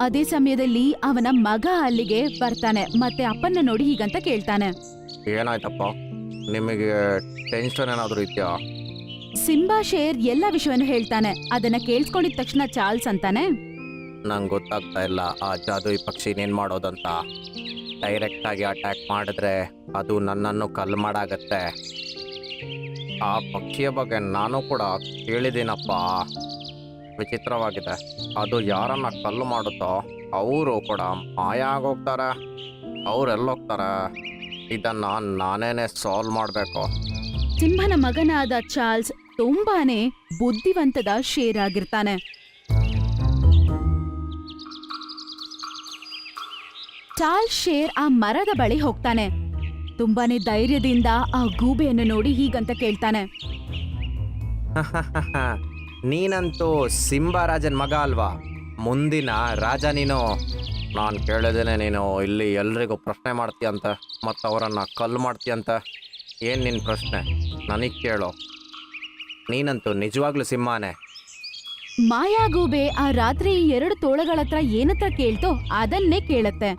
ಅದೇ ಸಮಯದಲ್ಲಿ ಅವನ ಮಗ ಅಲ್ಲಿಗೆ ಬರ್ತಾನೆ ಮತ್ತೆ ಅಪ್ಪನ್ನ ನೋಡಿ ಹೀಗಂತ ಕೇಳ್ತಾನೆ. ಏನಾಯ್ತಪ್ಪ, ನಿಮಗೆ ಟೆನ್ಷನ್ ಏನಾದರೂ ಇದೆಯಾ? ಸಿಂಬಾ ಶೇರ್ ಎಲ್ಲ ವಿಷಯವನ್ನು ಹೇಳ್ತಾನೆ. ಅದನ್ನ ಕೇಳಿಸ್ಕೊಂಡಿದ ತಕ್ಷಣ ಚಾರ್ಲ್ಸ್ ಅಂತಾನೆ, ನಂಗೆ ಗೊತ್ತಾಗ್ತಾ ಇಲ್ಲ ಆ ಜಾದುಯಿ ಪಕ್ಷಿ ಏನ್ ಮಾಡೋದಂತ. ಡೈರೆಕ್ಟ್ ಆಗಿ ಅಟ್ಯಾಕ್ ಮಾಡಿದ್ರೆ ಅದು ನನ್ನನ್ನು ಕಲ್ಲು ಮಾಡಾಗತ್ತೆ. ಆ ಪಕ್ಷಿಯ ಬಗ್ಗೆ ನಾನು ಕೂಡ ಕೇಳಿದ್ದೀನಪ್ಪ. ವಿಚಿತ್ರವಾಗಿದೆ, ಅದು ಯಾರನ್ನ ಕಲ್ಲು ಮಾಡುತ್ತೋ ಅವರು ಕೂಡ ಮಾಯ ಆಗೋಗ್ತಾರೆ. ಅವರೆಲ್ಲೋಗ್ತಾರೆ? ಇದನ್ನ ನಾನೇನೆ ಸಾಲ್ವ್ ಮಾಡಬೇಕು. ಸಿಂಹನ ಮಗನಾದ ಚಾರ್ಲ್ಸ್ ತುಂಬಾನೇ ಬುದ್ಧಿವಂತದ ಶೇರ್ ಆಗಿರ್ತಾನೆ. ಚಾರ್ಲ್ಸ್ ಶೇರ್ ಆ ಮರದ ಬಳಿ ಹೋಗ್ತಾನೆ. ತುಂಬಾನೇ ಧೈರ್ಯದಿಂದ ಆ ಗೂಬೆಯನ್ನು ನೋಡಿ ಹೀಗಂತ ಕೇಳ್ತಾನೆ, ನೀನಂತೂ ಸಿಂಬಾ ರಾಜನ್ ಮಗ ಅಲ್ವಾ? ಮುಂದಿನ ರಾಜ ನೀನು. ನಾನು ಕೇಳಿದೇನೆ ನೀನು ಇಲ್ಲಿ ಎಲ್ರಿಗೂ ಪ್ರಶ್ನೆ ಮಾಡ್ತೀಯಂತ ಮತ್ತು ಅವರನ್ನು ಕಲ್ಲು ಮಾಡ್ತೀಯಂತ. ಏನು ನಿನ್ನ ಪ್ರಶ್ನೆ ನನಗೆ ಕೇಳು. ನೀನಂತೂ ನಿಜವಾಗ್ಲೂ ಸಿಂಹಾನೇ. ಮಾಯಾಗೂಬೆ ಆ ರಾತ್ರಿ 2 ತೋಳಗಳ ಹತ್ರ ಏನತ್ರ ಕೇಳ್ತೋ ಅದನ್ನೇ ಕೇಳತ್ತೆ.